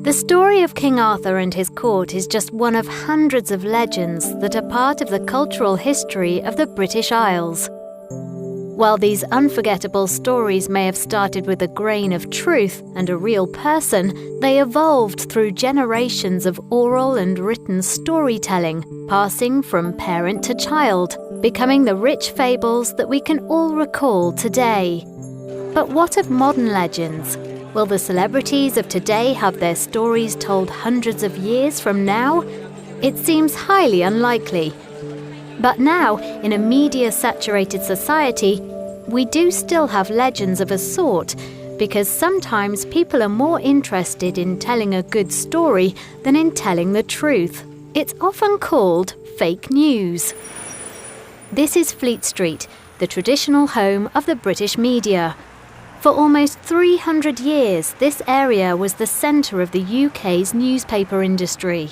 The story of King Arthur and his court is just one of hundreds of legends that are part of the cultural history of the British Isles. While these unforgettable stories may have started with a grain of truth and a real person, they evolved through generations of oral and written storytelling, passing from parent to child, becoming the rich fables that we can all recall today. But what of modern legends? Will the celebrities of today have their stories told hundreds of years from now? It seems highly unlikely. But now, in a media-saturated society, we do still have legends of a sort, because sometimes people are more interested in telling a good story than in telling the truth. It's often called fake news. This is Fleet Street, the traditional home of the British media. For almost 300 years, this area was the centre of the UK's newspaper industry.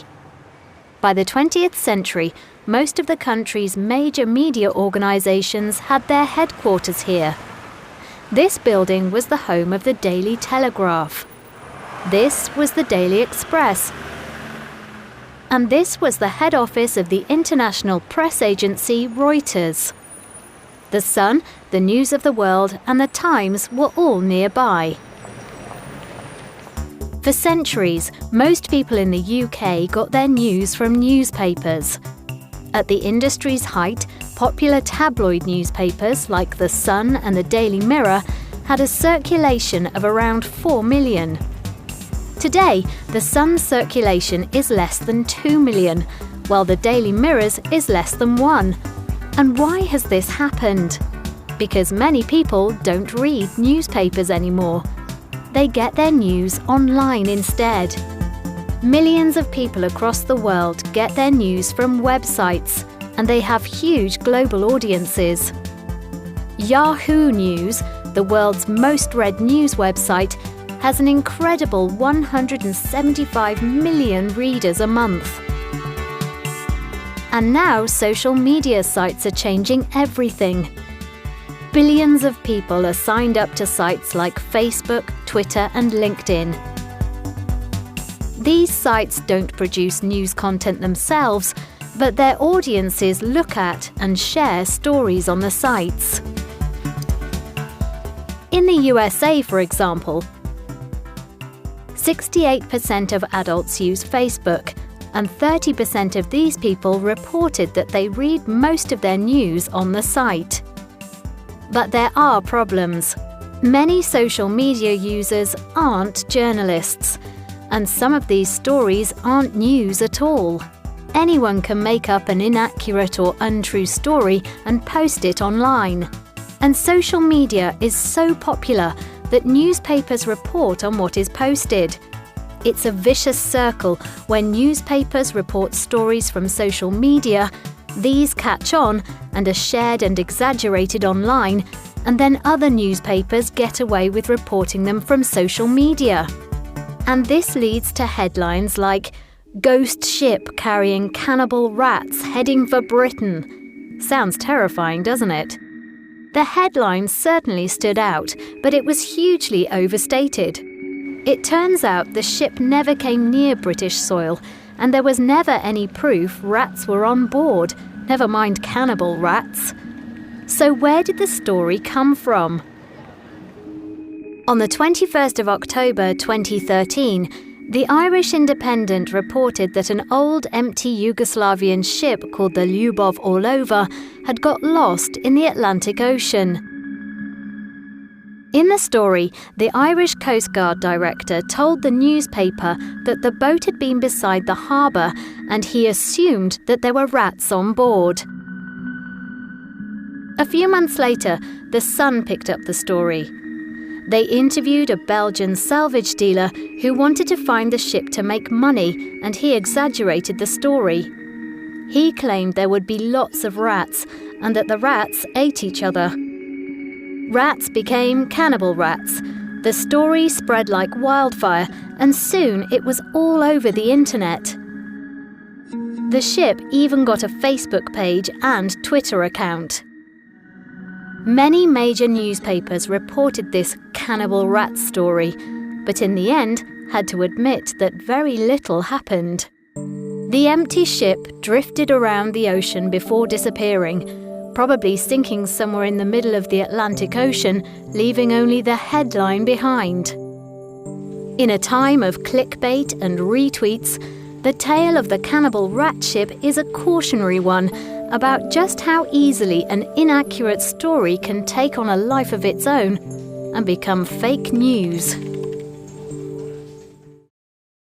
By the 20th century, most of the country's major media organisations had their headquarters here. This building was the home of the Daily Telegraph. This was the Daily Express. And this was the head office of the international press agency Reuters. The Sun, the News of the World and the Times were all nearby. For centuries, most people in the UK got their news from newspapers. At the industry's height, popular tabloid newspapers like The Sun and the Daily Mirror had a circulation of around 4 million. Today, The Sun's circulation is less than 2 million, while the Daily Mirror's is less than 1. And why has this happened? Because many people don't read newspapers anymore. They get their news online instead. Millions of people across the world get their news from websites, and they have huge global audiences. Yahoo News, the world's most read news website, has an incredible 175 million readers a month. And now social media sites are changing everything. Billions of people are signed up to sites like Facebook, Twitter and LinkedIn. These sites don't produce news content themselves, but their audiences look at and share stories on the sites. In the USA, for example, 68% of adults use Facebook, and 30% of these people reported that they read most of their news on the site. But there are problems. Many social media users aren't journalists, and some of these stories aren't news at all. Anyone can make up an inaccurate or untrue story and post it online. And social media is so popular that newspapers report on what is posted. It's a vicious circle. When newspapers report stories from social media, these catch on and are shared and exaggerated online, and then other newspapers get away with reporting them from social media. And this leads to headlines like, "Ghost ship carrying cannibal rats heading for Britain." Sounds terrifying, doesn't it? The headline certainly stood out, but it was hugely overstated. It turns out the ship never came near British soil, and there was never any proof rats were on board, never mind cannibal rats. So where did the story come from? On the 21st of October 2013, the Irish Independent reported that an old empty Yugoslavian ship called the Lyubov Orlova had got lost in the Atlantic Ocean. In the story, the Irish Coast Guard director told the newspaper that the boat had been beside the harbour and he assumed that there were rats on board. A few months later, The Sun picked up the story. They interviewed a Belgian salvage dealer who wanted to find the ship to make money, and he exaggerated the story. He claimed there would be lots of rats and that the rats ate each other. Rats became cannibal rats. The story spread like wildfire, and soon it was all over the internet. The ship even got a Facebook page and Twitter account. Many major newspapers reported this cannibal rat story, but in the end, had to admit that very little happened. The empty ship drifted around the ocean before disappearing, probably sinking somewhere in the middle of the Atlantic Ocean, leaving only the headline behind. In a time of clickbait and retweets, the tale of the cannibal rat ship is a cautionary one about just how easily an inaccurate story can take on a life of its own and become fake news.